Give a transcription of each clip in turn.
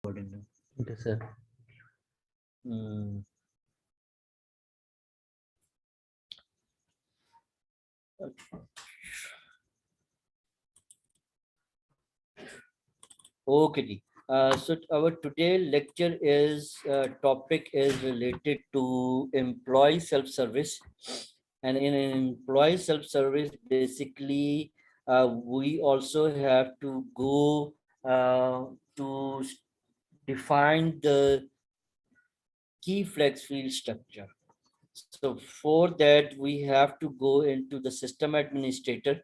Okay, sir. Hmm. Okay. So our today lecture is topic is related to employee self-service, and in an employee self-service, basically, we also have to go to define the key flex field structure. So for that, we have to go into the system administrator,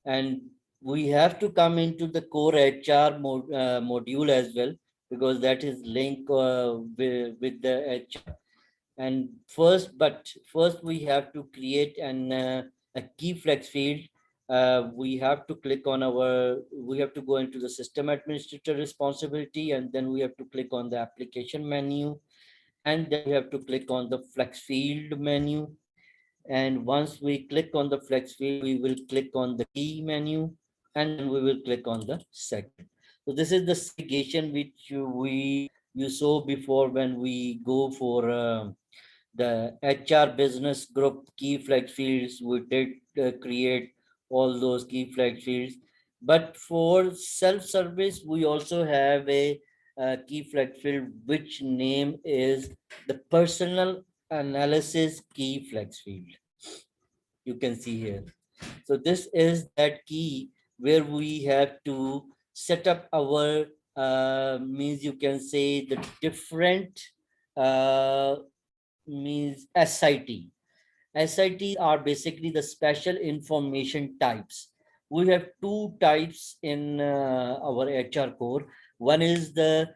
and we have to come into the core module as well, because that is linked with the HR. And first we have to create a key flex field. We have to click on we have to go into the system administrator responsibility, and then we have to click on the application menu, and then we have to click on the flex field menu. And once we click on the flex field, we will click on the key menu, and then we will click on the second. So this is the segregation which you saw before when we go for the HR business group key flex fields. We did create all those key flex fields. But for self-service, we also have a key flex field, which name is the personal analysis key flex field. You can see here. So this is that key where we have to set up our means, you can say, the different uh, means SIT. SITs are basically the special information types. We have two types in our HR core. One is the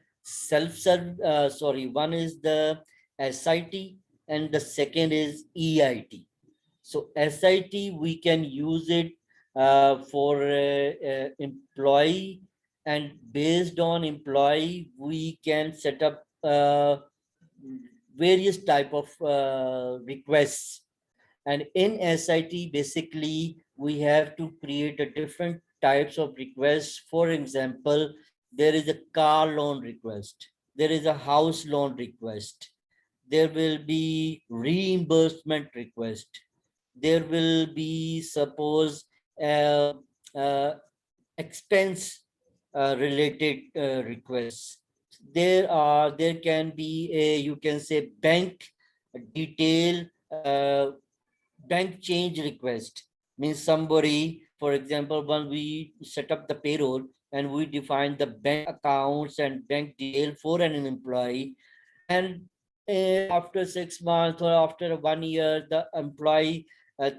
one is the SIT, and the second is EIT. So SIT, we can use it for employee, and based on employee, we can set up various type of requests. And in SIT, basically, we have to create a different types of requests. For example, there is a car loan request, there is a house loan request, there will be reimbursement request, there will be suppose uh, uh, expense related requests. There can be a, you can say, bank detail, bank change request. Means somebody, for example, when we set up the payroll and we define the bank accounts and bank detail for an employee, and after 6 months or after 1 year, the employee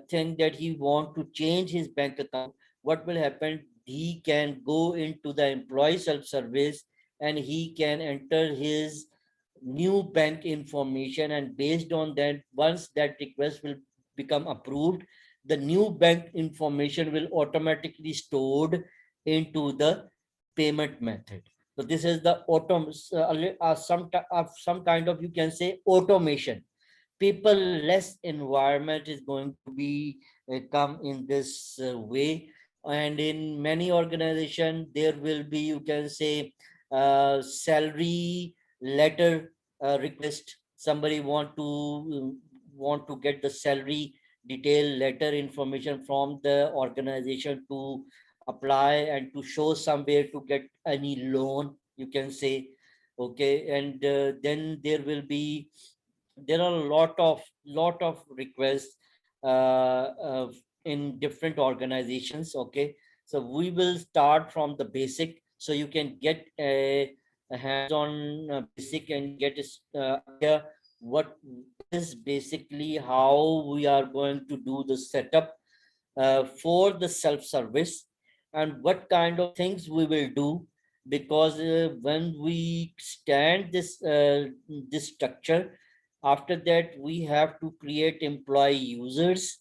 think that he want to change his bank account. What will happen? He can go into the employee self-service, and he can enter his new bank information, and based on that, once that request will become approved, the new bank information will automatically stored into the payment method. So this is the some kind of, you can say, automation. Paperless environment is going to be come in this way. And in many organization, there will be, you can say, salary letter request. Somebody want to get the salary detail letter information from the organization to apply and to show somewhere to get any loan, you can say. Okay. And then there are a lot of requests in different organizations. Okay. So we will start from the basic, so you can get a hands-on basic and get idea what is basically how we are going to do the setup for the self-service, and what kind of things we will do. Because when we stand this structure, after that we have to create employee users.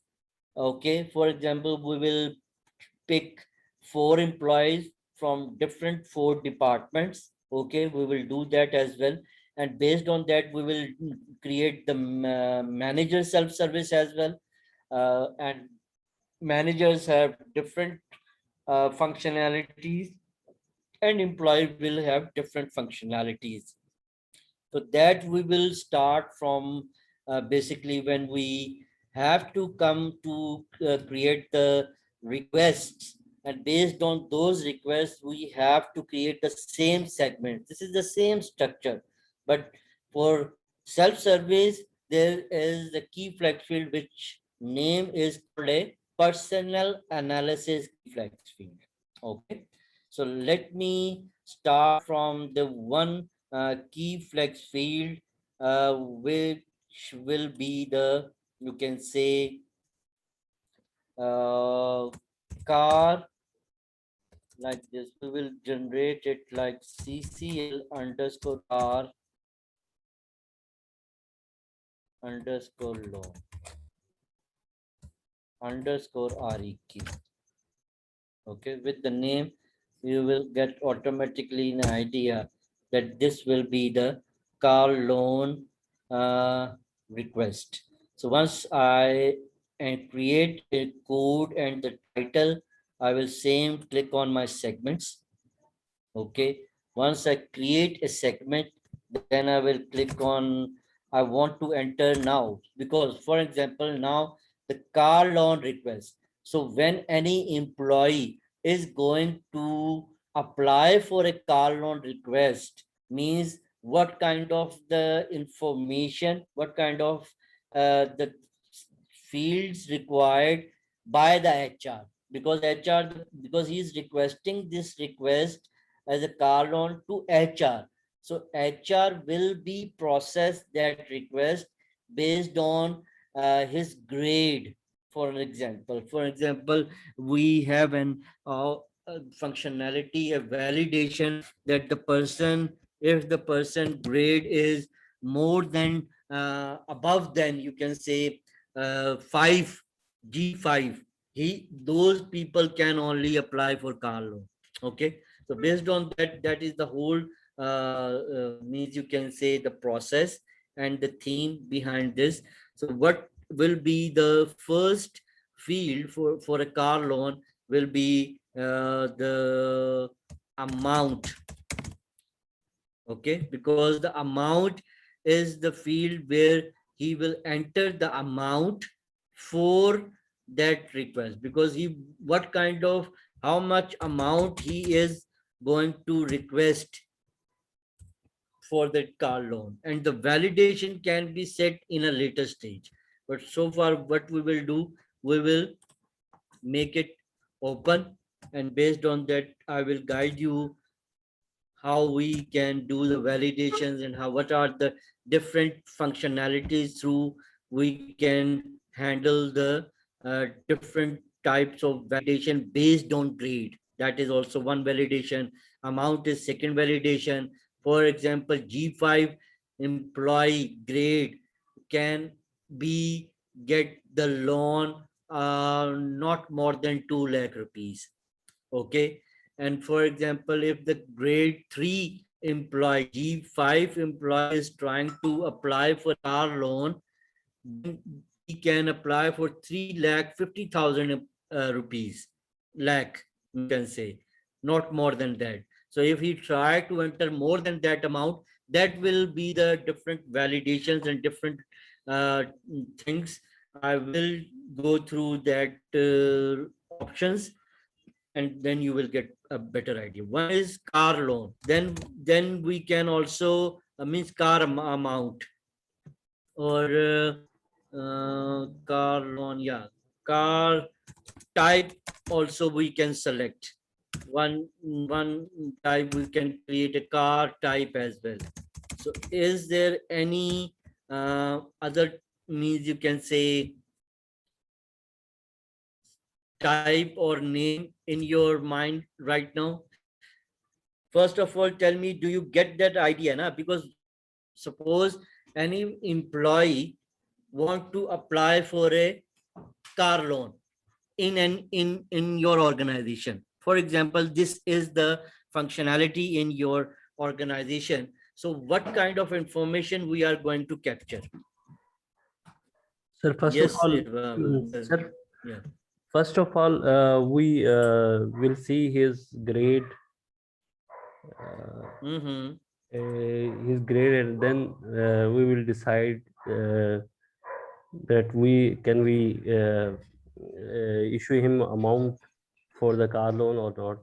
Okay. For example, we will pick 4 employees from different 4 departments. Okay, we will do that as well. And based on that, we will create the manager self-service as well. And managers have different functionalities. and employee will have different functionalities. So that we will start from basically when we have to come to create the requests, and based on those requests we have to create the same segment. This is the same structure, but for self-service there is the key flex field which name is called a personal analysis key flex field. Okay, so let me start from the one key flex field, which will be the, you can say, uh, car, like this. We will generate it like CCL underscore car underscore law underscore REQ. Okay, with the name you will get automatically an idea that this will be the car loan request. So once I create a code and the title, I will same click on my segments. Okay, once I create a segment, then I will click on I want to enter now, because for example now the car loan request. So when any employee is going to apply for a car loan request, means what kind of the information, what kind of the fields required by the HR, because HR, because he is requesting this request as a car loan to HR. So HR will be process that request based on his grade. For example, we have an functionality, a validation that the person, if the person grade is more than above than, you can say, 5 G5, those people can only apply for car loan. Okay, so based on that, that is the whole means, you can say, the process and the theme behind this. So what will be the first field for a car loan will be the amount. Okay, because the amount is the field where he will enter the amount for that request, because he, what kind of, how much amount he is going to request for that car loan, and the validation can be set in a later stage. But so far what we will do, we will make it open, and based on that I will guide you how we can do the validations and how, what are the different functionalities through we can handle the different types of validation based on grade. That is also one validation. Amount is second validation. For example, G5 employee grade can be get the loan not more than 2 lakh rupees. Okay, and for example, if the grade 3 employee, G5 employee is trying to apply for car loan, then he can apply for 3,50,000 rupees, lakh, you can say, not more than that. So if he try to enter more than that amount, that will be the different validations and different things. I will go through that options, and then you will get a better idea. One is car loan. Then we can also means car amount, or car loan. Yeah, car type also we can select. One type we can create a car type as well. So is there any other means, you can say, type or name in your mind right now? First of all, tell me, do you get that idea? Na? Because suppose any employee want to apply for a car loan in your organization. For example, this is the functionality in your organization. So what kind of information we are going to capture? Sir, first of Yes, all, sir, yeah. first of all, we will see his grade is greater, then we will decide that we issue him amount for the car loan or not.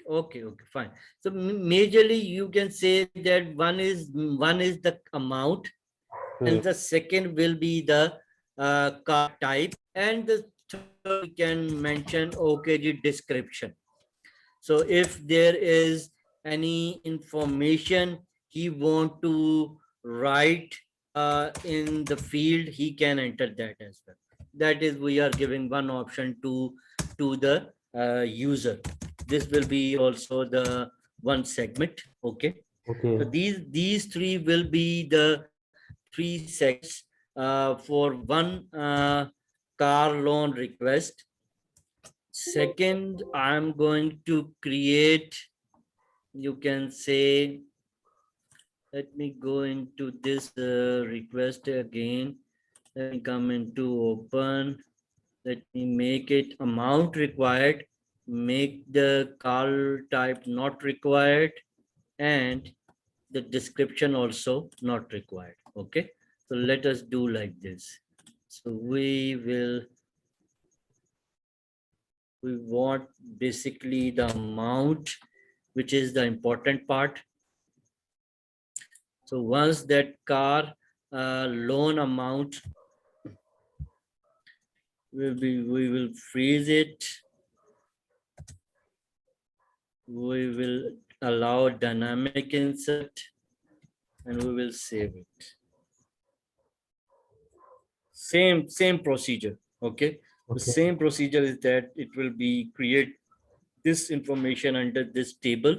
Okay, okay, fine. So majorly you can say that one is the amount, and the second will be the car type, and the third we can mention OKG description. So if there is any information he want to write in the field, he can enter that as well. That is, we are giving one option to the user. This will be also the one segment. Okay. So Okay. these three will be the three segments for one car loan request. Second, I'm going to create, you can say, let me go into this request again. Let me come into open. Let me make it amount required, make the car type not required, and the description also not required. Okay. So let us do like this. So we want basically the amount, which is the important part. So once that car loan amount we will freeze it. We will allow dynamic insert, and we will save it. Same procedure. Okay. The Okay. same procedure is that it will be create this information under this table,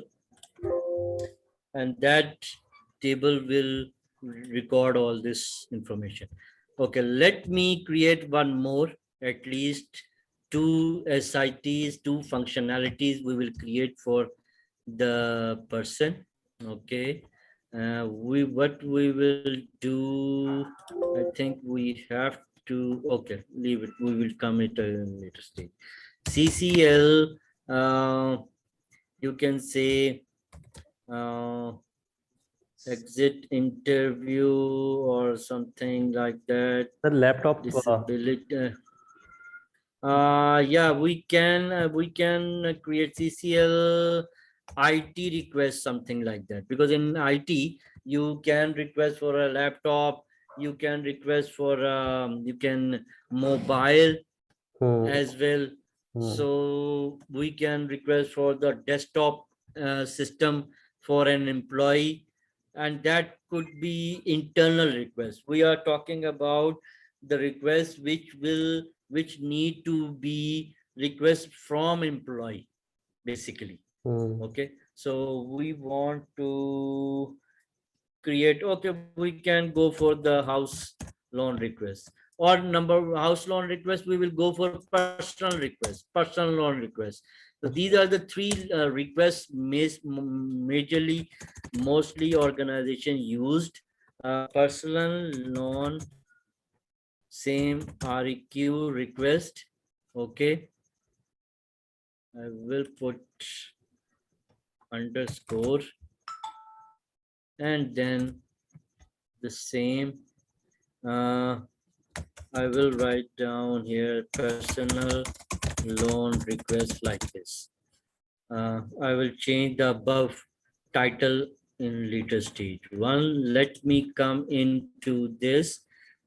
and that table will record all this information. Okay, let me create one more, at least two SITs, two functionalities we will create for the person. Okay, what we will do, I think we have to, okay, leave it, we will come it in later stage. CCL, you can say exit interview or something like that. The laptop. Disability. Yeah, we can create CCL IT request, something like that, because in IT you can request for a laptop, you can request for you can mobile Hmm, as well. hmm, So we can request for the desktop system for an employee, and that could be internal request. We are talking about the request which need to be request from employee, basically. hmm. Okay, so we want to create, okay, we can go for the house loan request, or number house loan request, we will go for personal request, personal loan request. So these are the three requests majorly, mostly organization used. Personal loan, same req request. Okay, I will put underscore, and then the same, uh, I will write down here personal loan request like this. I will change the above title in later stage. One, let me come into this.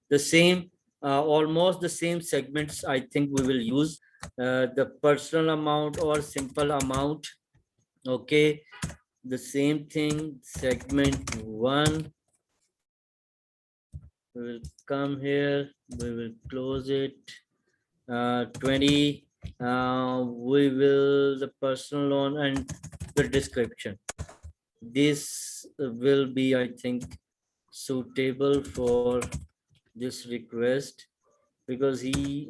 The same, almost the same segments I think we will use. The personal amount or simple amount. Okay, the same thing, segment one. We will come here, we will close it. 20, we will the personal loan and the description. This will be, I think, suitable for this request, because he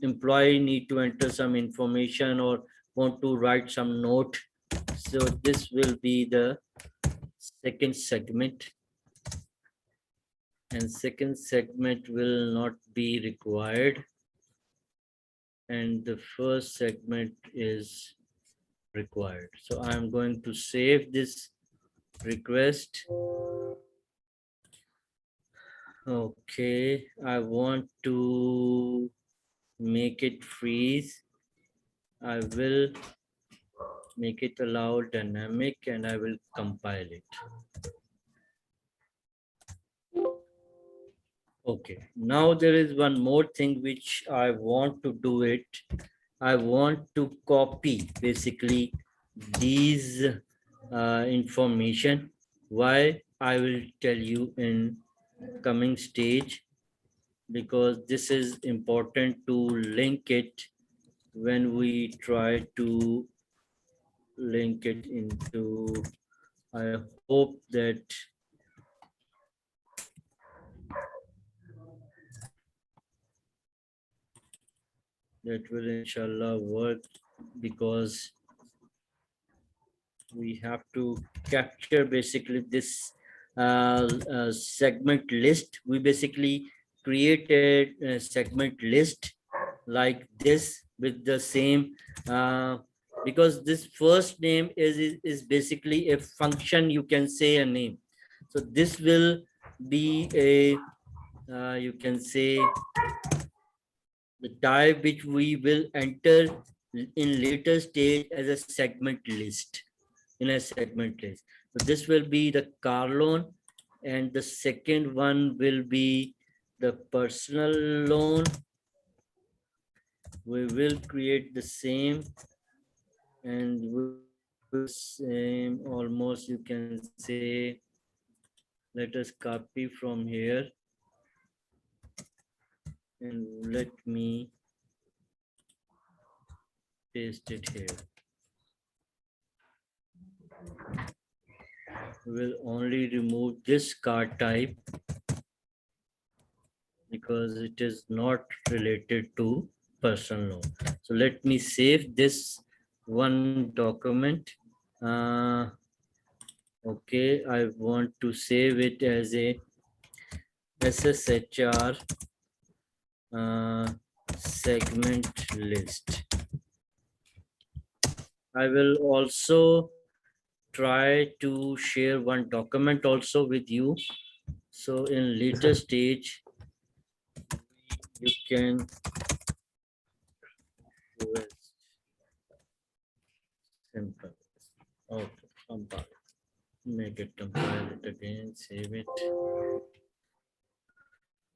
employee need to enter some information or want to write some note. So this will be the second segment, and second segment will not be required, and the first segment is required. So I'm going to save this request. Okay, I want to make it freeze. I will make it allow dynamic and I will compile it. Okay, now there is one more thing which I want to do it. I want to copy basically these information. Why? I will tell you in coming stage, because this is important to link it when we try to link it into. I hope that will inshallah work, because we have to capture basically this segment list. We basically created a segment list like this with the same, because this first name is basically a function, you can say a name. So this will be a you can say the type which we will enter in later stage as a segment list, in a segment list. So this will be the car loan, and the second one will be the personal loan. We will create the same, and we will same almost, you can say, let us copy from here and let me paste it here. We will only remove this card type because it is not related to personal loan. So let me save this one document. Okay, I want to save it as a SSHR segment list. I will also try to share one document also with you. So in later stage, you can simple. Okay, compile. Make it, compile it again, save it.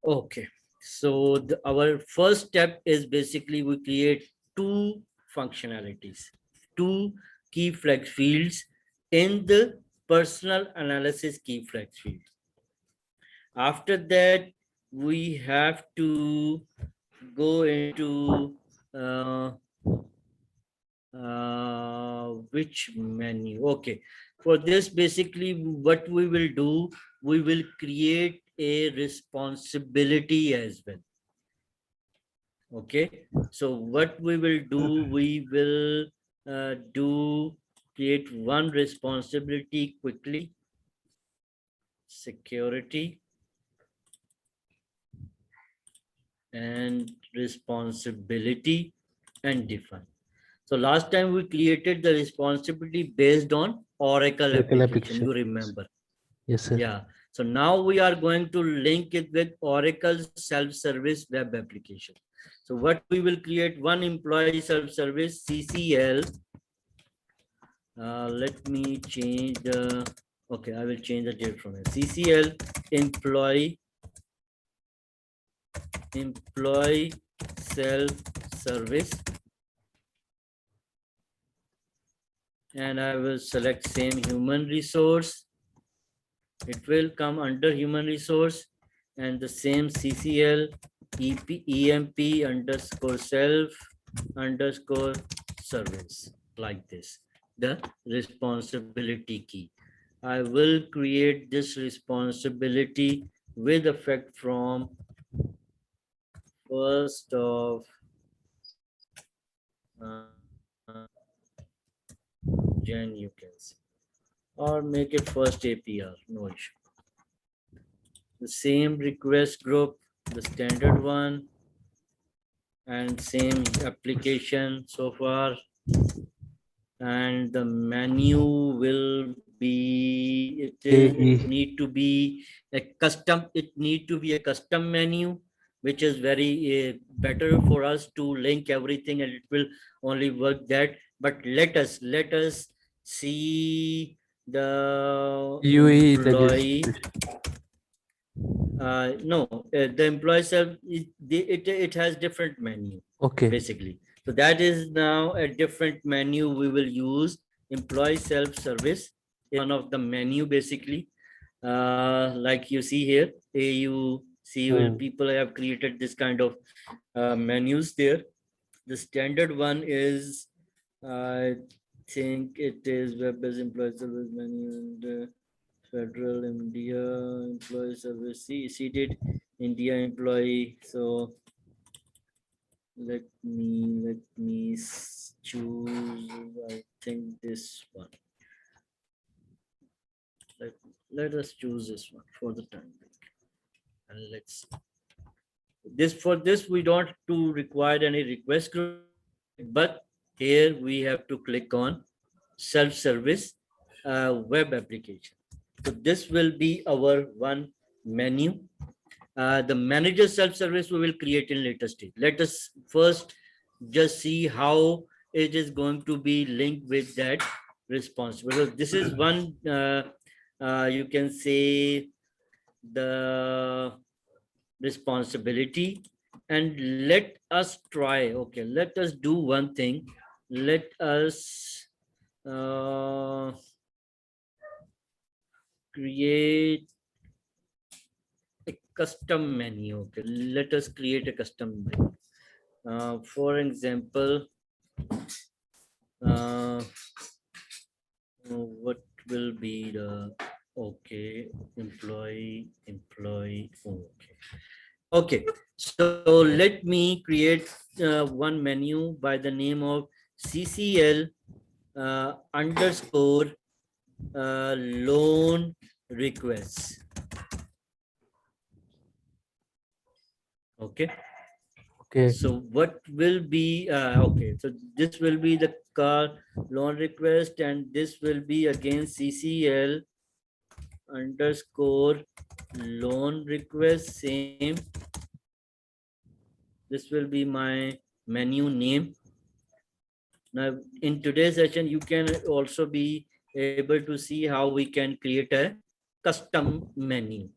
Okay, so our first step is basically we create two functionalities, two key flag fields in the personal analysis key flag field. After that, we have to go into which menu. Okay, for this basically what we will do, we will create a responsibility as well. Okay, so what we will do, we will create one responsibility quickly, security and responsibility, and define. So last time we created the responsibility based on Oracle application, you remember? Yes, sir. Yeah. So now we are going to link it with Oracle self-service web application. So what we will create, one employee self-service CCL. Let me change the, okay, I will change the date from here. CCL employee self-service, and I will select same human resource. It will come under human resource, and the same CCL EMP underscore self underscore service, like this, the responsibility key. I will create this responsibility with effect from 1st of Jan, you can see, or make it first APR, no issue. The same request group, the standard one, and same application so far. and the menu will be, AE. need to be a custom, it need to be a custom menu, which is very better for us to link everything, and it will only work that. But let us see the UAE employee. registration. No, the employee self, it has different menu Okay. basically. So that is now a different menu we will use. Employee self-service is one of the menu basically. Like you see here, you see where people have created this kind of menus there. The standard one is, I think it is web-based employee service menu, and federal India employee service, seated India employee. So let me choose, I think this one. Let, let us choose this one for the time being. And let's this, for this we don't to require any request group, but here we have to click on self-service web application. So this will be our one menu. The manager self-service we will create in later stage. Let us first just see how it is going to be linked with that response. Because this is one, you can say, the responsibility. And let us try, okay, let us do one thing. Let us create a custom menu. Okay, let us create a custom menu. For example, uh, what will be the, okay, employee, okay. Okay, so let me create one menu by the name of CCL underscore loan requests. Okay. Okay. So what will be, okay, so this will be the car loan request, and this will be again CCL underscore loan request, same. This will be my menu name. Now in today's session, you can also be able to see how we can create a custom menu.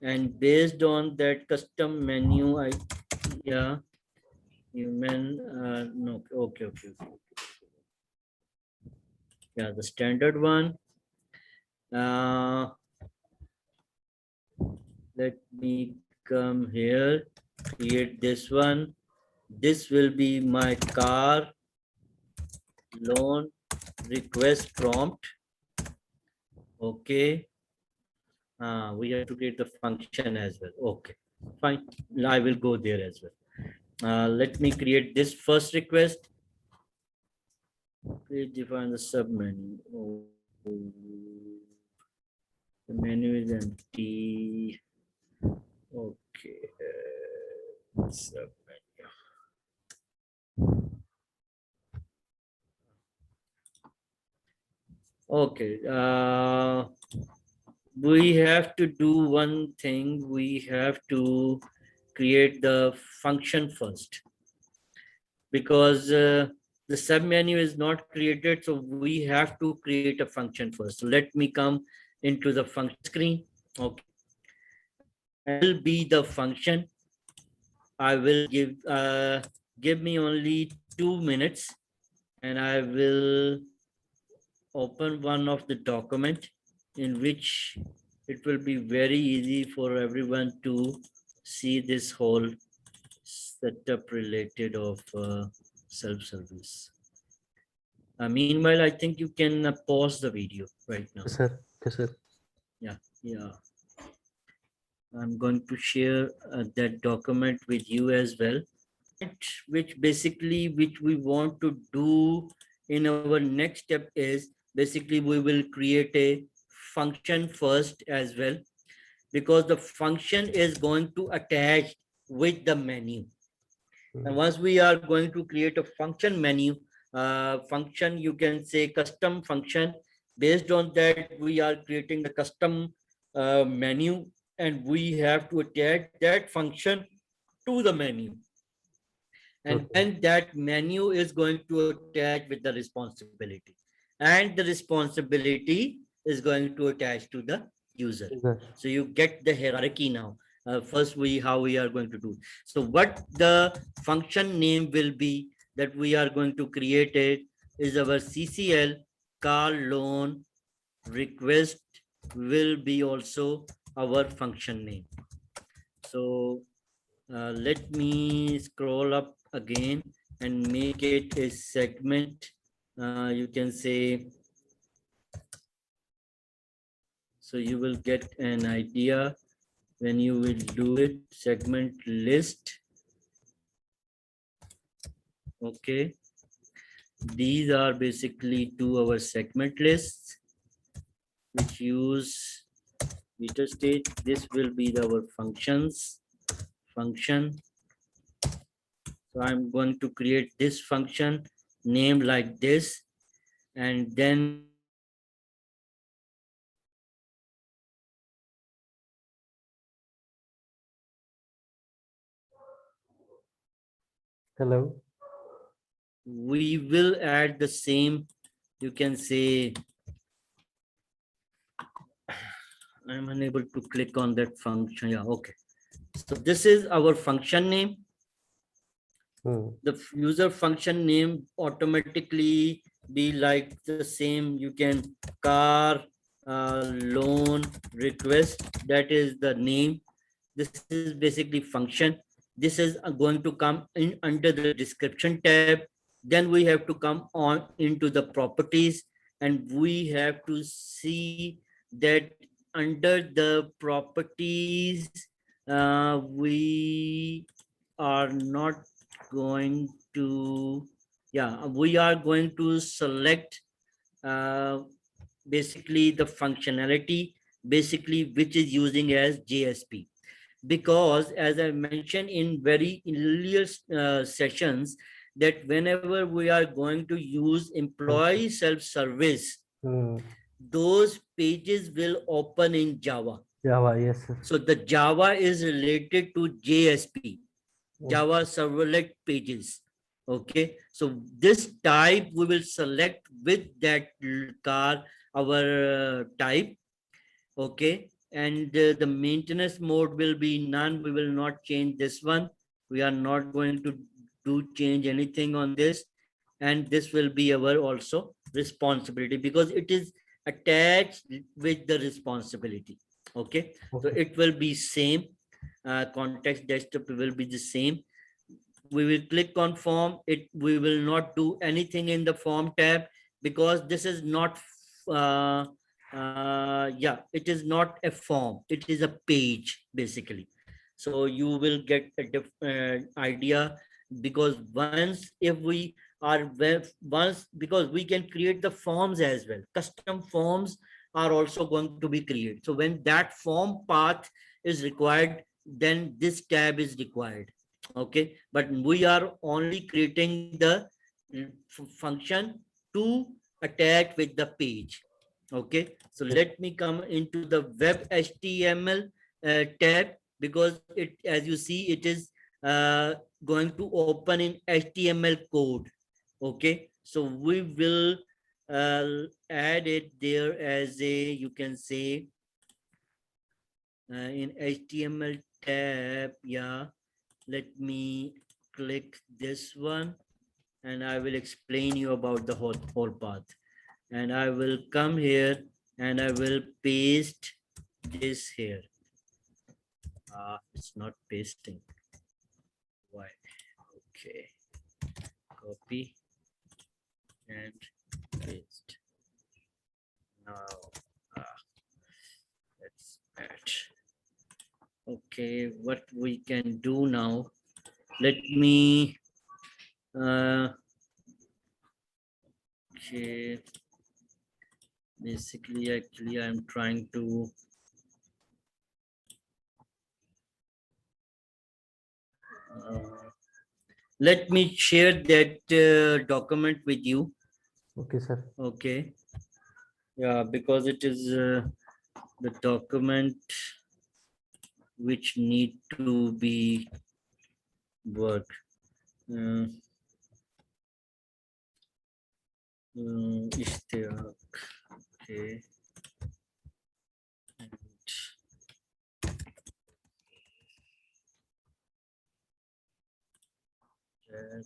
And based on that custom menu, yeah, human, no, okay. Yeah, the standard one. Uh, let me come here, create this one. This will be my car loan request prompt. Okay. We have to create the function as well. Okay, fine. I will go there as well. Let me create this first request. Please define the submenu. Oh, the menu is empty. Okay. Submenu. Okay. We have to do one thing. We have to create the function first, because the submenu is not created, so we have to create a function first. So let me come into the function screen. Okay, and will be the function. I will give me only 2 minutes, and I will open one of the document in which it will be very easy for everyone to see this whole setup related of self-service. Meanwhile, I think you can pause the video right now. Yes, sir. Yes, sir. Yeah. I'm going to share that document with you as well, which basically, which we want to do in our next step is, basically we will create a function first as well, because the function is going to attach with the menu. And once we are going to create a function menu, function, you can say custom function. Based on that, we are creating the custom menu, and we have to attach that function to the menu. And Okay. then that menu is going to attach with the responsibility, and the responsibility is going to attach to the user. Yes. So you get the hierarchy now. First, how we are going to do. So what the function name will be that we are going to create it is our CCL car loan request will be also our function name. So let me scroll up again and make it a segment. You can say, so you will get an idea when you will do it. Segment list. Okay. These are basically two our segment lists which use meter state. This will be our functions function. So I'm going to create this function name like this, and then Hello. we will add the same, you can say, I'm unable to click on that function. Yeah, okay. So this is our function name. The user function name automatically be like the same. You can car loan request, that is the name. This is basically function. This is going to come in under the description tab. Then we have to come on into the properties, and we have to see that under the properties we are not going to, yeah, we are going to select uh, basically the functionality basically which is using as JSP. Because as I mentioned in very earlier sessions, that whenever we are going to use employee self-service, those pages will open in Java. Java, yes, sir. So the Java is related to JSP, Java servlet pages. Okay, so this type we will select with that car, our type. Okay, and the maintenance mode will be none. We will not change this one. We are not going to do change anything on this, and this will be our also responsibility because it is attached with the responsibility. Okay, so it will be same. Context desktop will be the same. We will click on form. We will not do anything in the form tab because this is not yeah, it is not a form, it is a page basically. So you will get a different idea, because once if we are once, because we can create the forms as well, custom forms are also going to be created. So when that form path is required, then this tab is required. Okay, but we are only creating the function to attach with the page. Okay, so let me come into the web HTML tab, because it, as you see, it is going to open in HTML code. Okay, so we will add it there as a, you can say, in HTML tab. Yeah, let me click this one, and I will explain you about the whole path. And I will come here and I will paste this here. It's not pasting. Why? Okay, copy and paste. Now let's add. Okay, what we can do now, let me okay, basically actually I'm trying to let me share that document with you. Okay, sir. Okay. Yeah, because it is the document which need to be work. Uh, Ishtiaq. Okay. And that.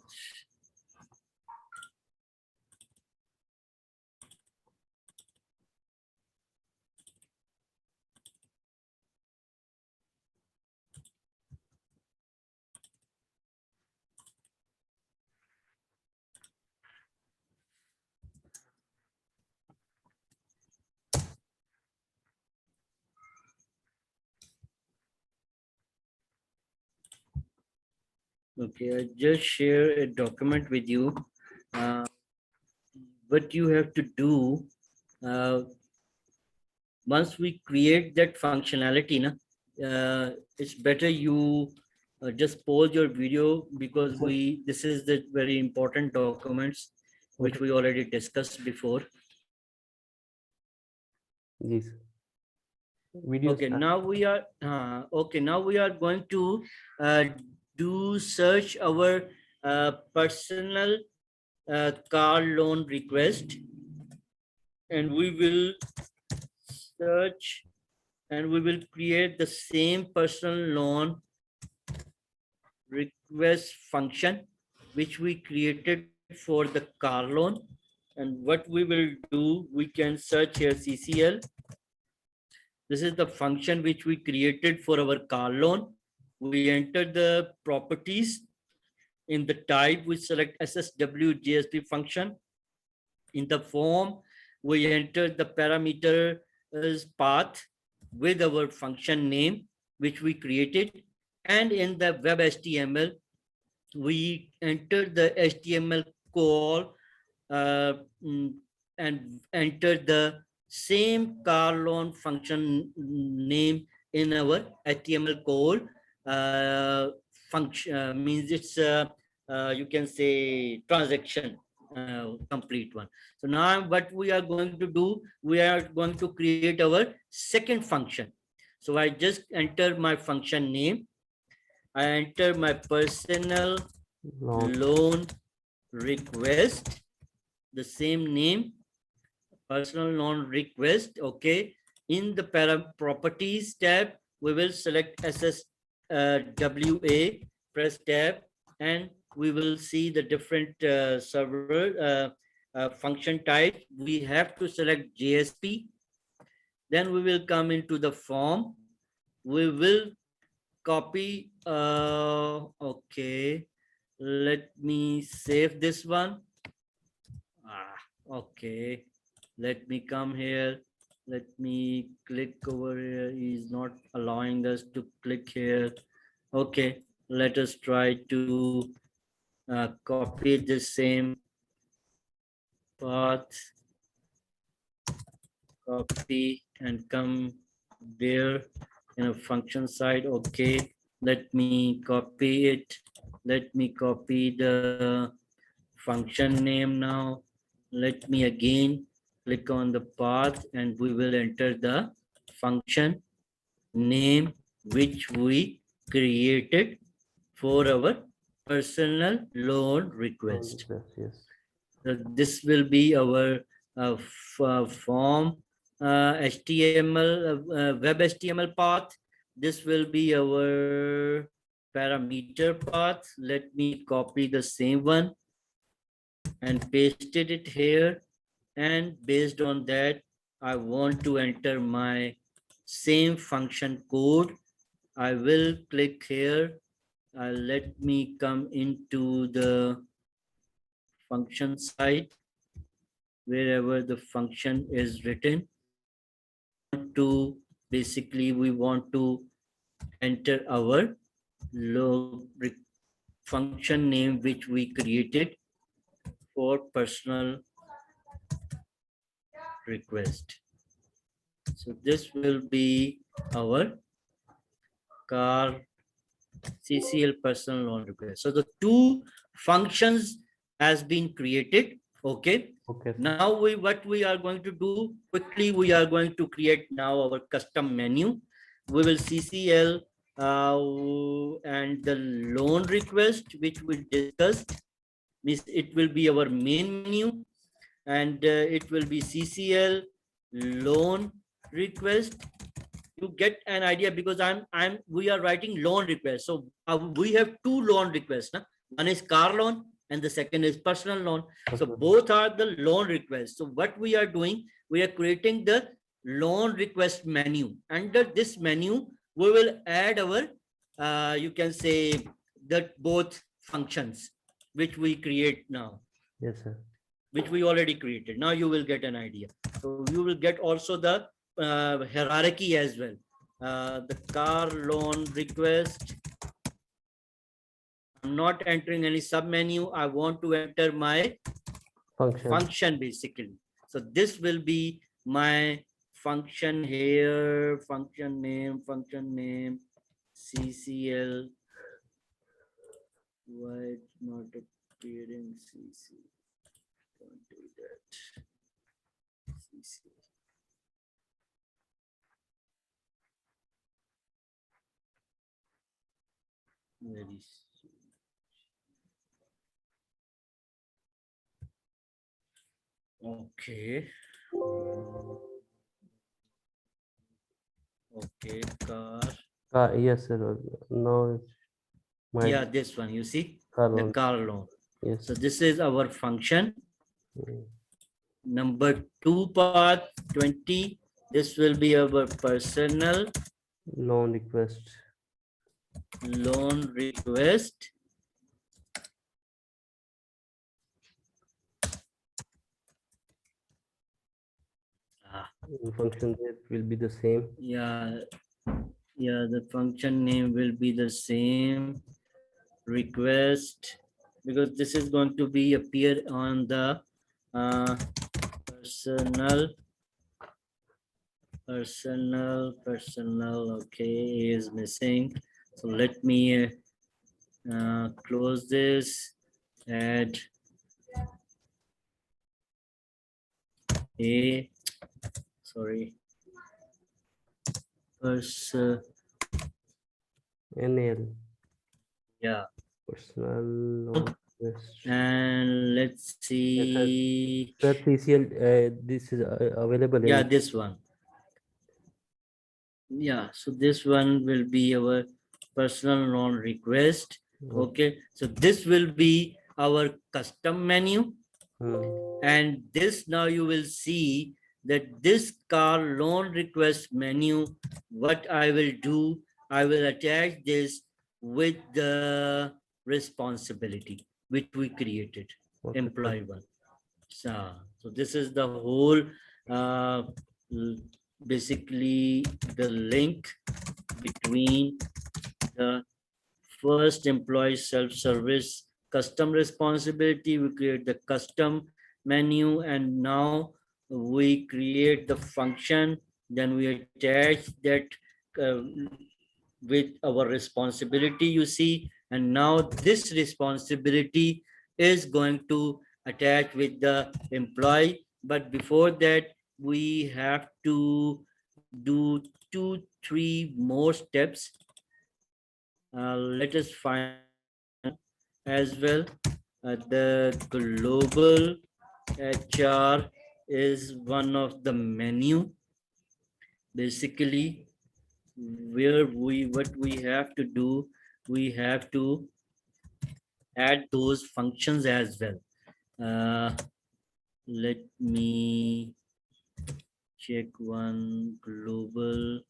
Okay, I just share a document with you. Uh, what you have to do uh, once we create that functionality, it's better you just pause your video because Sir. this is the very important documents which Okay. we already discussed before. Yes. Video Okay, start. now we are going to uh, do search our personal car loan request, and we will search and we will create the same personal loan request function which we created for the car loan. And what we will do, we can search here CCL. This is the function which we created for our car loan. We enter the properties. In the type, we select SSW GSP function. In the form, we enter the parameter path with our function name, which we created. And in the web HTML, we enter the HTML call uh, mm, and enter the same car loan function name in our HTML code. Function means it's you can say transaction complete one. So now what we are going to do, we are going to create our second function. So I just enter my function name. I enter my personal Long. loan request, the same name, personal loan request. Okay. In the properties tab, we will select SSWA, press tab, and we will see the different server function type. We have to select JSP. Then we will come into the form. We will copy. Okay. Let me save this one. Okay. Let me come here. Let me click over here. He's not allowing us to click here. Okay. Let us try to copy the same path. Copy and come there in a function side. Okay. Let me copy it. Let me copy the function name now. Let me again click on the path and we will enter the function name which we created for our personal loan request. Yes. Yes. So this will be our form HTML, web HTML path. This will be our parameter path. Let me copy the same one and pasted it here. And based on that, I want to enter my same function code. I will click here. Let me come into the function site wherever the function is written. To basically, we want to enter our function name which we created for personal request. So this will be our car CCL personal loan request. So the two functions has been created. Okay. Okay, sir. Now what we are going to do quickly, we are going to create now our custom menu. We will CCL and the loan request, which we discussed, means it will be our main menu, and it will be CCL loan request. You get an idea, because we are writing loan request. So we have two loan requests. Huh? One is car loan and the second is personal loan. So Okay. both are the loan requests. So what we are doing, we are creating the loan request menu. Under this menu, we will add our, you can say, that both functions which we create now, Yes, sir. which we already created. Now you will get an idea. So you will get also the hierarchy as well. The car loan request. I'm not entering any sub menu. I want to enter my function basically. So this will be my function here, function name, CCL. Why it's not appearing CC? Don't do that. CC. Very okay. Okay, car. Yes, sir. Now it's my Yeah, this one, you see, car the loan. car loan. Yes. So this is our function. Mm. Number 2 path 20. This will be our personal Loan request. loan request. Function name will be the same. Yeah, the function name will be the same. Request, because this is going to be appear on the personal. Okay, is missing. So let me close this. Add a, sorry, NL. yeah, Personal loan request. and let's see. Sir, TCL, this is available Yeah, in. this one. Yeah, so this one will be our personal loan request. Okay, so this will be our custom menu. And this, now you will see that this car loan request menu, what I will do, I will attach this with the responsibility which we created, Okay. employee one. So this is the whole basically the link between the first employee self-service custom responsibility. We create the custom menu, and now we create the function, then we attach that uh, with our responsibility, you see, and now this responsibility is going to attach with the employee. But before that, we have to do 2-3 more steps. Let us find as well. The global HR is one of the menu, basically, where what we have to do, we have to add those functions as well. Let me check one global.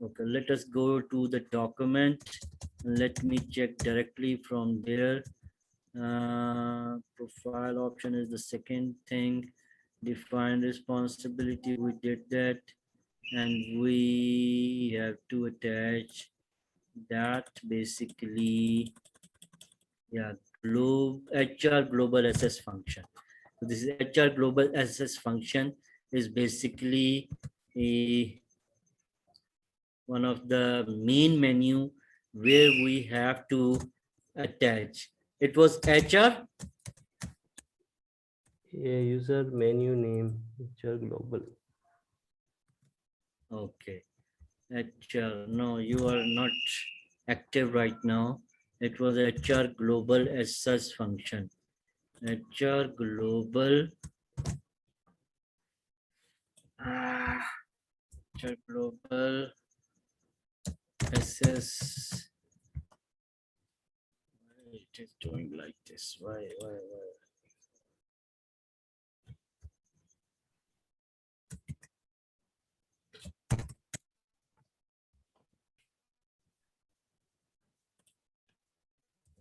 Okay, let us go to the document. Let me check directly from there. Profile option is the second thing. Define responsibility, we did that. And we have to attach that basically, yeah, HR global SS function. So this is HR global SS function is basically a one of the main menu where we have to attach. It was HR. A user menu name, HR global. Okay. HR. No, you are not active right now. It was HR global as such function. HR global. HR global SS. Why it is doing like this? Why?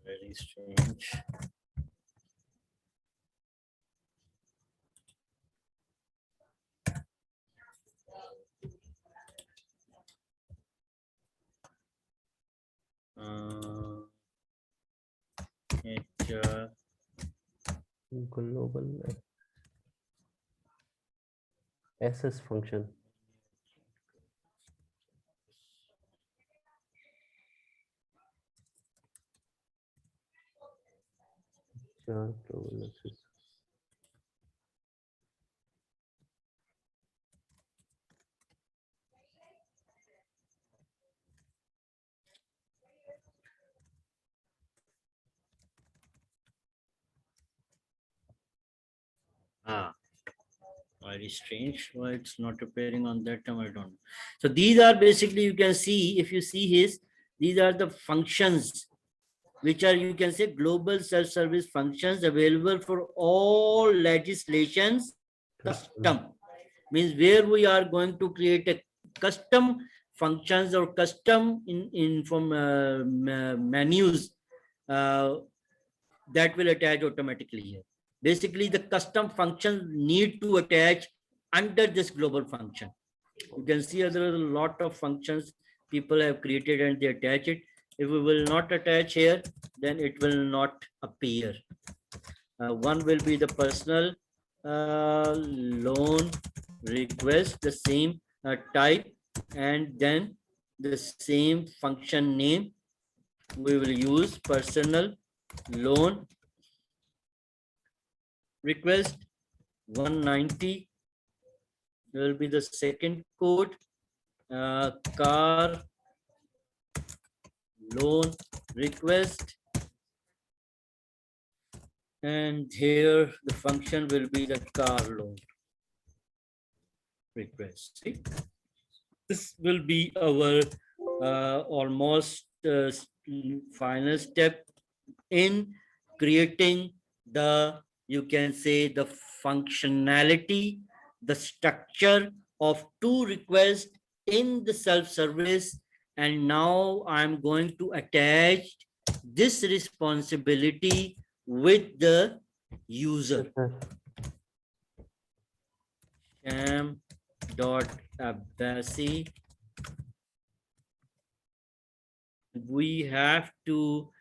Very strange. HR Global SS function. HR global SS. very strange. Why it's not appearing on that term, I don't know. So these are basically, you can see, if you see his, these are the functions which are, you can say, global self-service functions available for all legislations. Custom means where we are going to create a custom functions or custom in from menus uh, that will attach automatically here. Basically, the custom functions need to attach under this global function. You can see there are a lot of functions people have created and they attach it. If we will not attach here, then it will not appear. One will be the personal loan request, the same type, and then the same function name. We will use personal loan request 190. There will be the second code, car loan request, and here the function will be the car loan request. See, this will be our almost final step in creating the, you can say, the functionality, the structure of two requests in the self-service. And now I'm going to attach this responsibility with the user. Sham.abbasi. We have to attach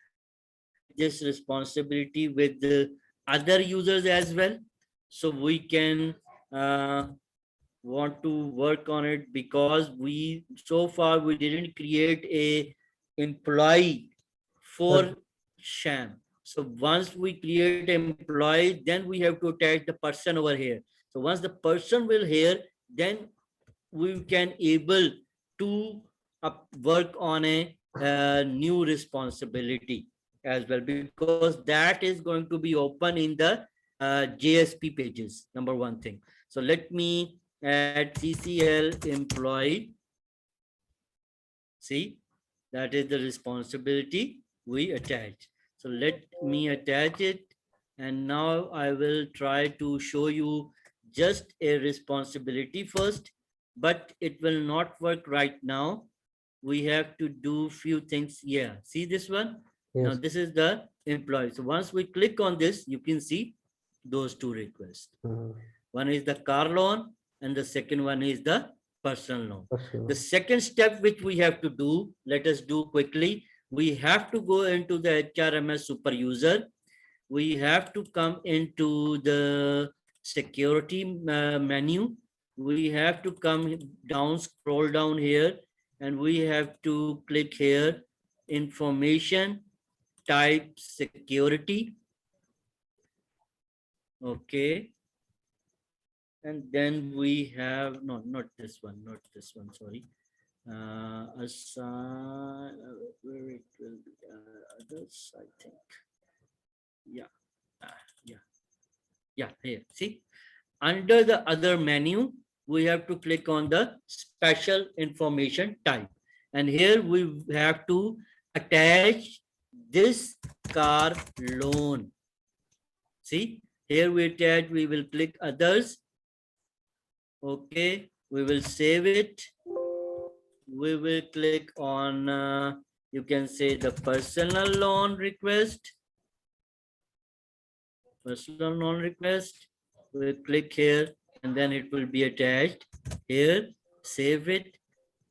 this responsibility with the other users as well. So we can want to work on it, because we so far we didn't create a employee for Sham. So once we create an employee, then we have to attach the person over here. So once the person will here, then we can able to work on a new responsibility as well, because that is going to be open in the JSP pages, number one thing. So let me add CCL employee. See, that is the responsibility we attach. So let me attach it, and now I will try to show you just a responsibility first, but it will not work right now. We have to do few things. Yeah, see this one? Yes. Now this is the employee. So once we click on this, you can see those two requests. One is the car loan and the second one is the personal loan. The second step which we have to do, let us do quickly. We have to go into the HRMS super user. We have to come into the security menu. We have to come down, scroll down here, and we have to click here, information type security. Okay. And then we have, no, not this one, sorry. Assign, where it will be, others, I think. Yeah, yeah, yeah, here, see? Under the other menu, we have to click on the special information type. And here we have to attach this car loan. See, here we attach, we will click others. Okay, we will save it. We will click on, you can say the personal loan request. Personal loan request. We'll click here and then it will be attached here. Save it.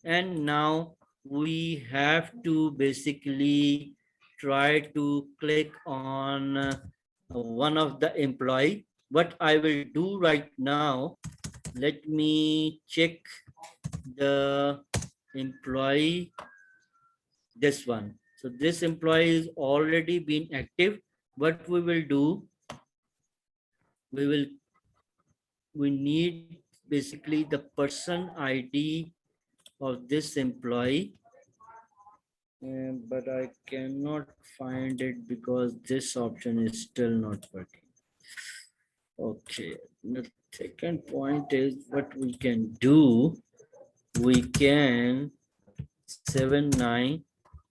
And now we have to basically try to click on one of the employee. What I will do right now, let me check the employee, this one. So this employee is already been active. What we will do, we need basically the person ID of this employee, but I cannot find it because this option is still not working. Okay, the second point is what we can do. We can 79,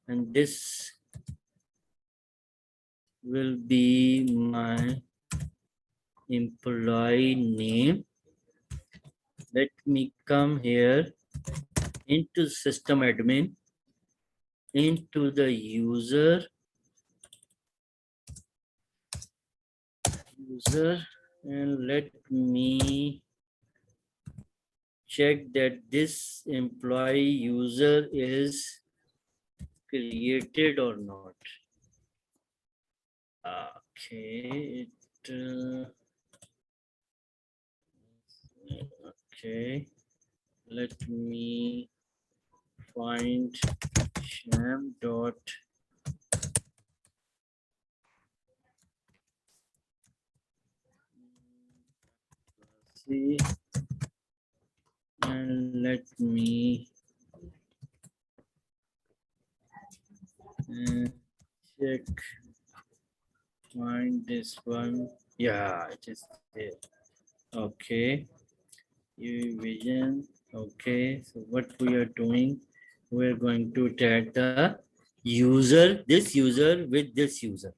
and this will be my employee name. Let me come here into system admin, into the user, and let me check that this employee user is created or not. Okay, okay, let me find sham dot see, and let me check, find this one. Yeah, it is there. Okay, vision. Okay, so what we are doing, we're going to tag the user, this user with this user,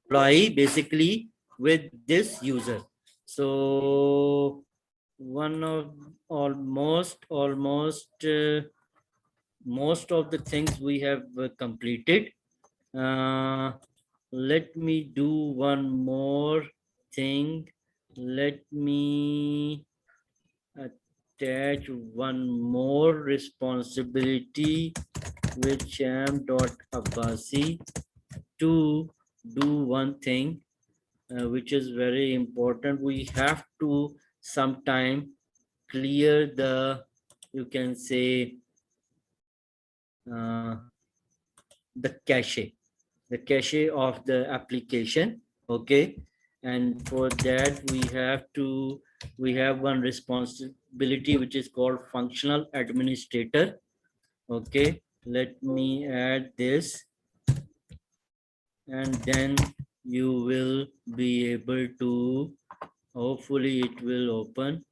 employee basically with this user. So one of almost most of the things we have completed. Let me do one more thing. Let me attach one more responsibility with Sham.Abbasi to do one thing, which is very important. We have to sometime clear the, you can say, the cache of the application. Okay, and for that we have one responsibility which is called functional administrator. Okay, let me add this, and then you will be able to, hopefully it will open.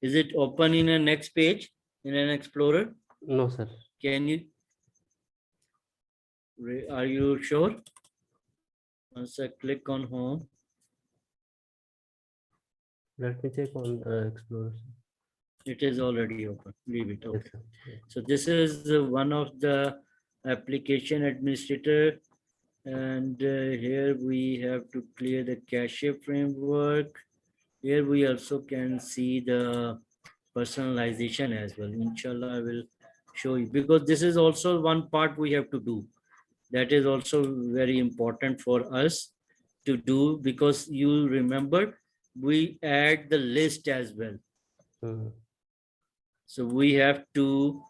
Is it open in a next page in an explorer? No, sir. Can you, are you sure? Once I click on home, Let me check on Explorer. it is already open. Leave it. Okay. Yes, sir. So this is one of the application administrator, and here we have to clear the cache framework. Here we also can see the personalization as well. Inshallah, I will show you, because this is also one part we have to do. That is also very important for us to do, because you remember we add the list as well. So we have to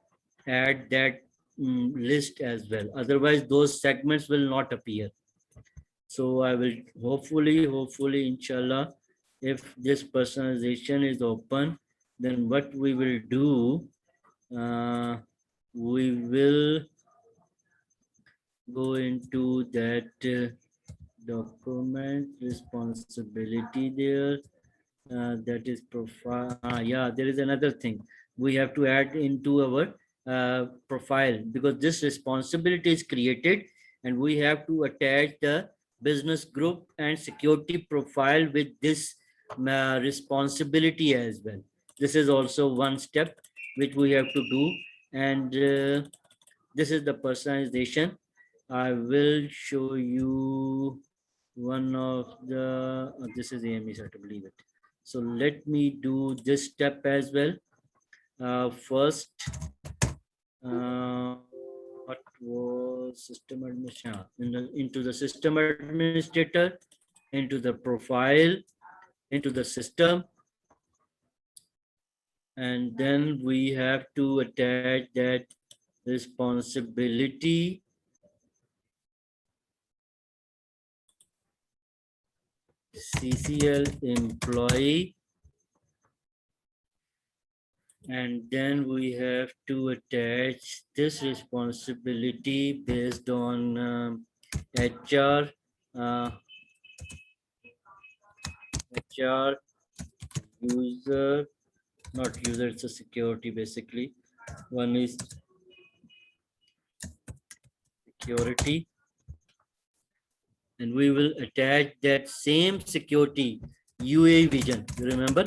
add that list as well. Otherwise, those segments will not appear. So I will hopefully, inshallah, if this personalization is open, then what we will do, we will go into that document responsibility there. That is profile. Yeah, there is another thing we have to add into our profile, because this responsibility is created and we have to attach the business group and security profile with this responsibility as well. This is also one step which we have to do. And this is the personalization. I will show you one of the, this is AME, I believe it. So let me do this step as well. First, what was system administrator? Into the system administrator, into the profile, into the system, and then we have to attach that responsibility CCL employee, and then we have to attach this responsibility based on HR HR user, not user, it's a security basically. One is security, and we will attach that same security UA vision, you remember,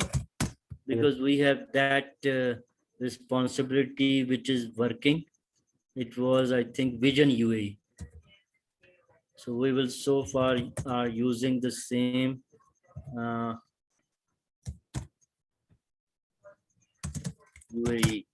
because we have that responsibility which is working. It was, I think, vision UA. So we will so far are using the same UAE.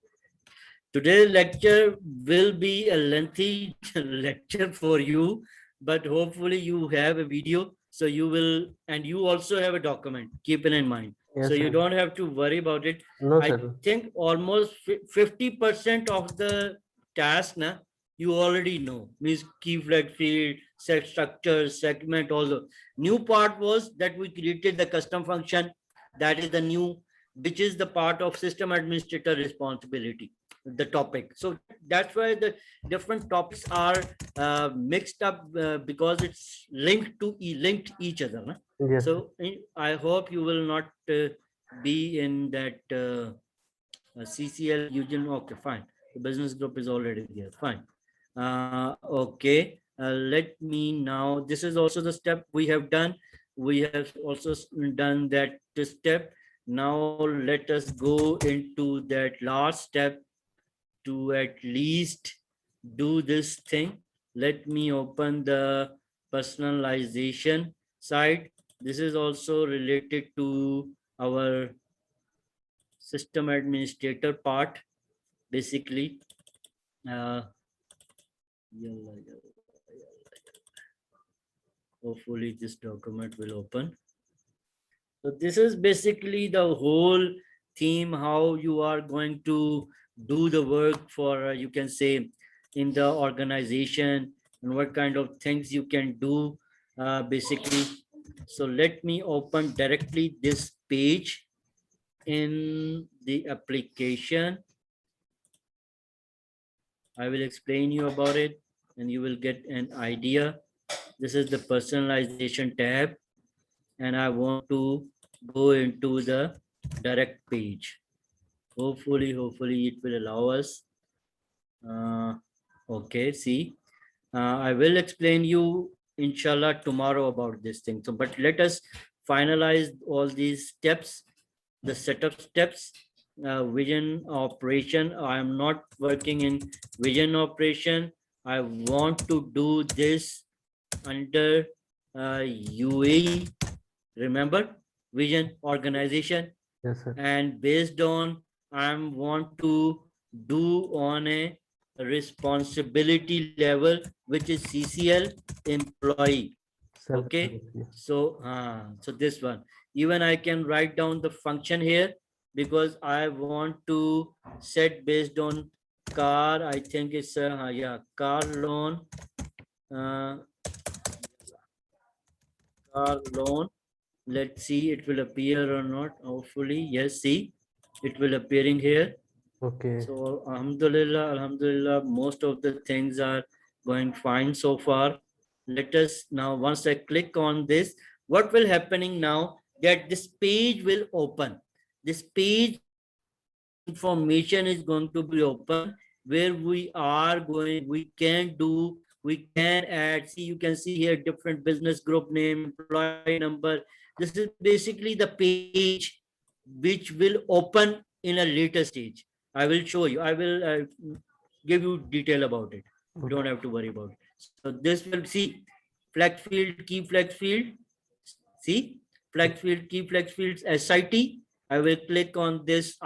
Today's lecture will be a lengthy lecture for you, but hopefully you have a video, so you will, and you also have a document, keep it in mind. Yes, So you sir. don't have to worry about it. No, I sir. think almost 50% of the task na, you already know, means key flag field, set structure, segment, all the new part was that we created the custom function. That is the new, which is the part of system administrator responsibility, the topic. So that's why the different topics are mixed up, because it's linked each other, na? Yes, sir. So I hope you will not be in that CCL Eugene. Okay, fine. The business group is already there. Fine. Okay. Let me now. This is also the step we have done. We have also done that step. Now let us go into that last step to at least do this thing. Let me open the personalization site. This is also related to our system administrator part, basically. Hopefully this document will open. So this is basically the whole theme, how you are going to do the work for, you can say, in the organization, and what kind of things you can do, basically. So let me open directly this page in the application. I will explain you about it and you will get an idea. This is the personalization tab, and I want to go into the direct page. Hopefully it will allow us. Okay, see, I will explain you inshallah tomorrow about this thing. So, but let us finalize all these steps, the setup steps. Vision operation. I am not working in vision operation. I want to do this under UAE. Remember, vision organization, Yes, sir. and based on I want to do on a responsibility level, which is CCL employee. Okay, Self-service. so so this one, even I can write down the function here, because I want to set based on car. I think it's a yeah, car loan. Uh, car loan. Let's see, it will appear or not. Hopefully, yes. See, it will appearing here. Okay. So Alhamdulillah, Alhamdulillah, most of the things are going fine so far. Let us now, once I click on this, what will happening now that this page will open. This page information is going to be open where we are going, we can do, we can add. See, you can see here different business group name, employee number. This is basically the page which will open in a later stage. I will show you, I will give you detail about it. You Okay. don't have to worry about it. So this will see flex field, key flex field. See, flex field, key flex fields, SIT. I will click on this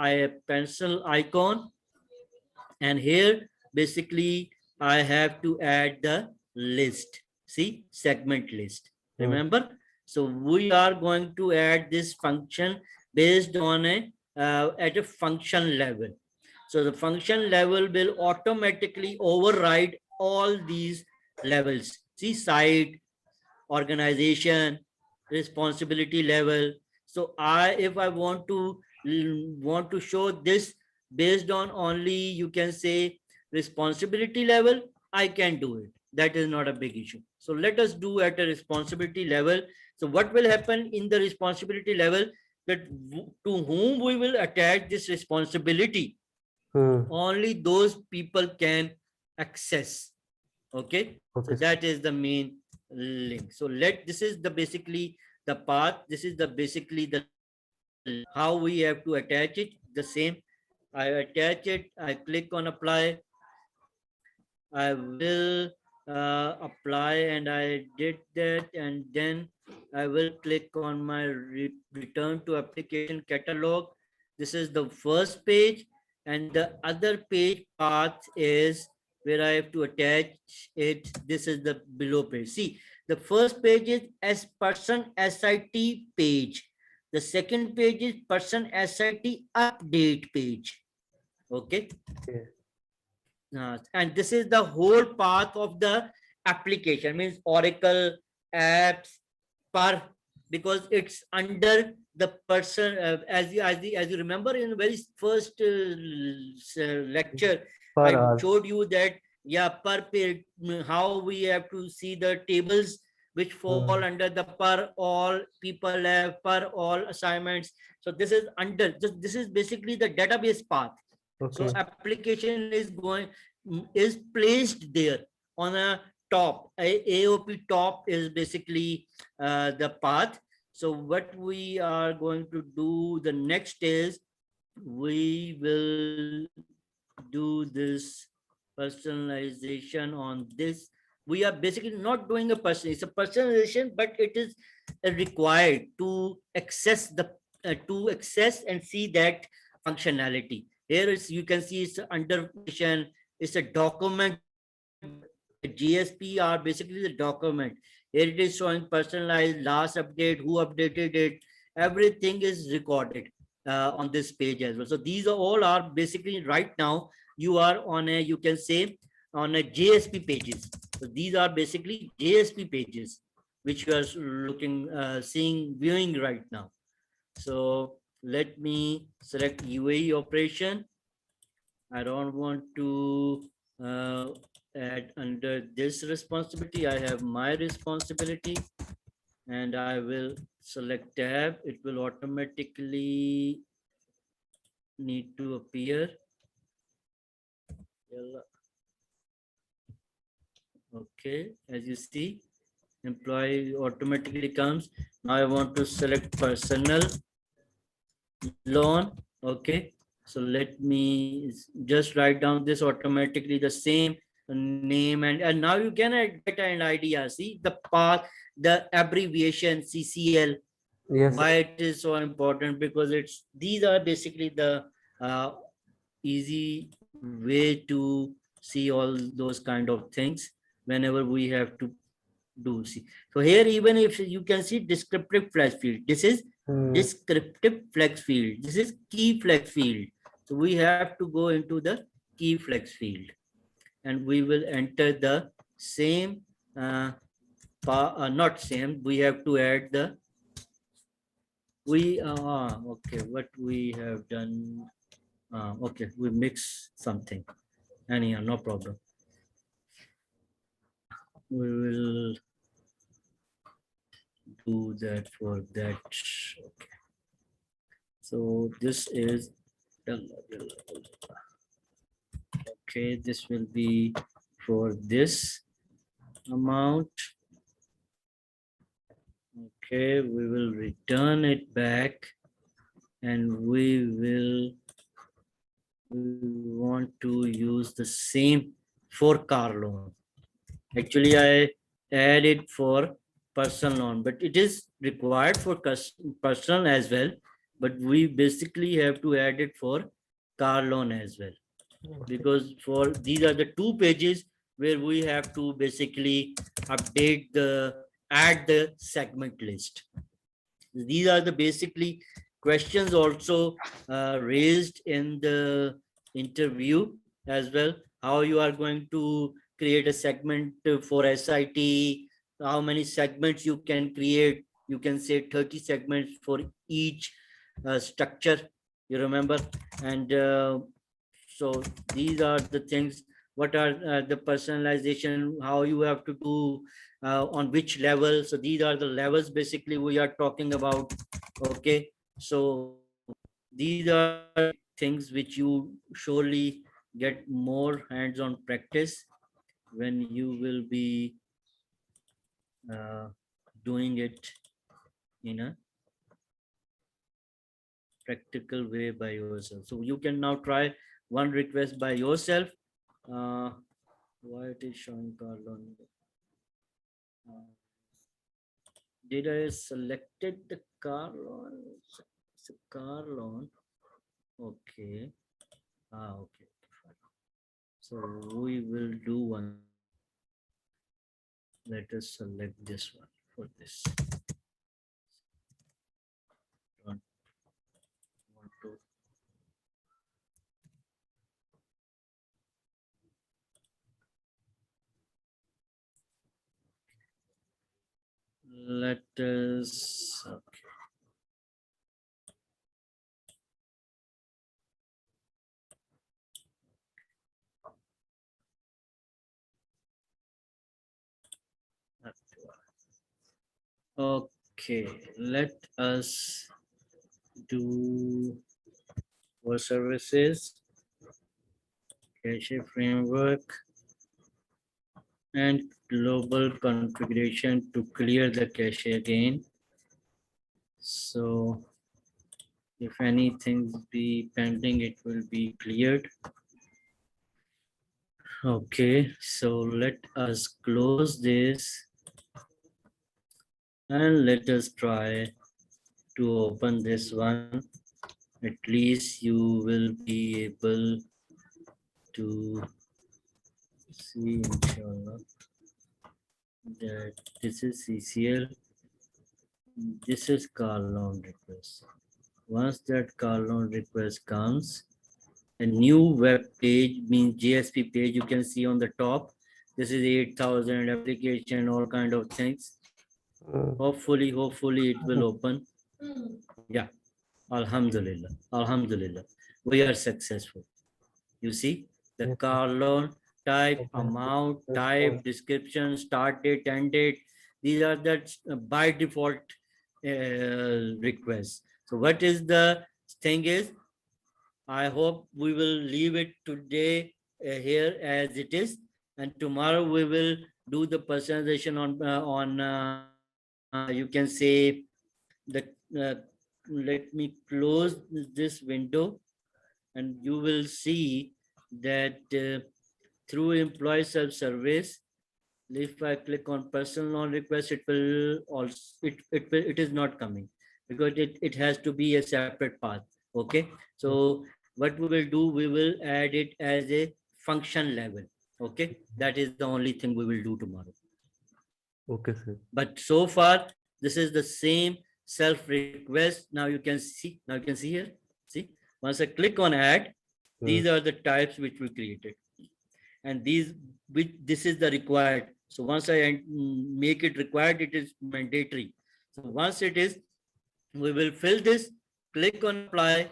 pencil icon, and here basically I have to add the list. See, segment list. Hmm. Remember? So we are going to add this function based on a at a function level. So the function level will automatically override all these levels. See, site, organization, responsibility level. So I, if I want to show this based on only, you can say, responsibility level, I can do it. That is not a big issue. So let us do at a responsibility level. So what will happen in the responsibility level, that to whom we will attach this responsibility, Hmm. only those people can access. Okay, so Okay, sir. that is the main link. So let, this is the basically the path, this is the basically the how we have to attach it. The same, I attach it, I click on apply, I will apply, and I did that, and then I will click on my return to application catalog. This is the first page, and the other page path is where I have to attach it. This is the below page. See, the first page is as person SIT page. The second page is person SIT update page. Okay, Okay. and this is the whole path of the application, means Oracle apps per, because it's under the person, as you remember in the very first lecture, Per I hour. showed you that, yeah, per page, how we have to see the tables which fall Hmm. under the per all people have, per all assignments. So this is under, this is basically the database path. So Okay. application is going, is placed there on a top. AOP top is basically the path. So what we are going to do the next is, we will do this personalization on this. We are basically not doing a person, it's a personalization, but it is required to access the to access and see that functionality. Here is, you can see it's under, it's a document, the GSP are basically the document. Here it is showing personalized, last update, who updated it, everything is recorded on this page as well. So these are all are basically, right now you are on a, you can say, on a JSP pages. So these are basically JSP pages which you are looking, seeing, viewing right now. So let me select UAE operation. I don't want to add under this responsibility. I have my responsibility, and I will select tab. It will automatically need to appear. Okay, as you see, employee automatically comes. Now I want to select personal loan. Okay, so let me just write down this automatically, the same name, and now you can get an idea. See the path, the abbreviation CCL, Yes. why it is so important, because it's, these are basically the uh, easy way to see all those kind of things whenever we have to do. See, so here even if you can see descriptive flex field, this is descriptive flex field, this is key flex field. So we have to go into the key flex field and we will enter the same not same, we have to add the okay, what we have done, okay, we mix something, anyhow, no problem. We will do that for that. Okay. So this is okay, this will be for this amount. Okay, we will return it back and we want to use the same for car loan. Actually, I added for personal loan, but it is required for personal as well. But we basically have to add it for car loan as well, because for these are the two pages where we have to basically update add the segment list. These are the basically questions also raised in the interview as well. How you are going to create a segment for SIT, how many segments you can create. You can say 30 segments for each structure, you remember. And so these are the things, what are the personalization, how you have to do, on which level. So these are the levels basically we are talking about. Okay, so these are the things which you surely get more hands-on practice when you will be uh, doing it in a practical way by yourself. So you can now try one request by yourself. uh, why it is showing Carlon? uh, did I selected the car loan? It's a car loan. Okay. Okay. So we will do one thing. Let us select this one for this. Don't want to. Let us. Okay. Okay. Let us do for services, cache framework, and global configuration to clear the cache again. So if anything be pending, it will be cleared. Okay, so let us close this and let us try to open this one. At least you will be able to see, inshallah, that this is CCL, this is car loan request. Once that car loan request comes, a new web page, means JSP page, you can see on the top. This is 8,000 application, all kind of things. Hopefully it will open. Yeah, Alhamdulillah, Alhamdulillah, we are successful. You see the car loan type, amount, type, description, start date, end date. These are the by default requests. So what is the thing is, I hope we will leave it today here as it is, and tomorrow we will do the personalization you can say the let me close this window, and you will see that through employee self-service, if I click on personal loan request, it will also it is not coming because it has to be a separate path. Okay, so what we will do, we will add it as a function level. Okay, that is the only thing we will do tomorrow. Okay, sir. But so far, this is the same self request. Now you can see. Now you can see here. See, once I click on add, these are the types which we created, and these which this is the required. So once I make it required, it is mandatory. So once it is, we will fill this. Click on apply.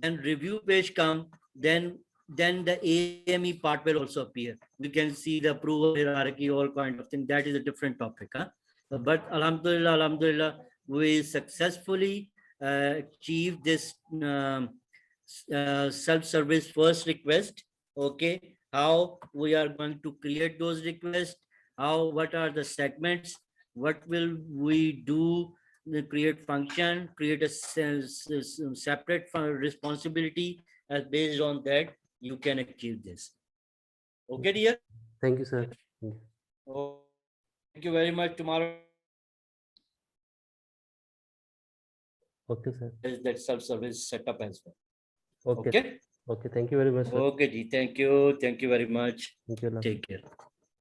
Then review page come. Then the AME part will also appear. We can see the approval hierarchy, all kind of thing. That is a different topic. Huh? But Alhamdulillah, we successfully achieved this self-service first request. Okay, how we are going to create those requests? How? What are the segments? What will we do? Create function, create a separate responsibility, as based on that you can achieve this. Okay, dear. Thank you, sir. Okay. Thank you very much. Tomorrow Okay, sir. is that self-service setup as well. Okay. Okay. Okay. Thank you very much, sir. Okay, ji. Thank you. Thank you very much. Thank you. Take care.